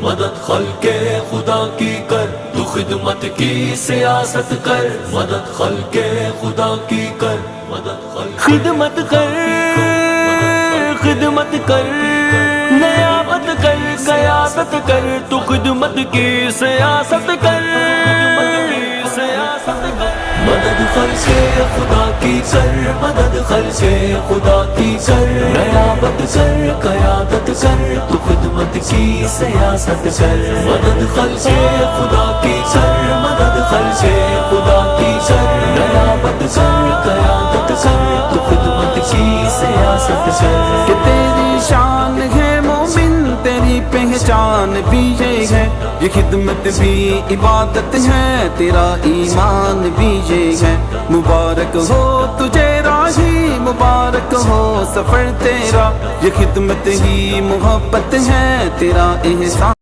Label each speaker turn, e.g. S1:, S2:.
S1: مدد خلق خدا کی کر، تو خدمت کی سیاست کر، مدد خلق خدا کی کر، مدد خدمت کر، خدمت کر، نیابت کر، قیادت کر، تو خدمت کی سیاست کر، مدد خلق خدا کی کر، مدد خلق خدا کی کر، نیابت کر، قیادت کر، تو خدمت کی سیاست کر، مدد خلق خدا کی کر، مدد خلق خدا کی کر، نیابت کر، قیادت کر، تو خدمت کی سیاست کر،
S2: کہ تیری شان ہے مومن، تیری پہچان بھی یہ ہے، یہ خدمت بھی عبادت ہے، تیرا ایمان بھی یہ ہے، مبارک ہو تجھے راہی، مبارک ہو سفر تیرا، یہ خدمت ہی محبت ہے، تیرا احسان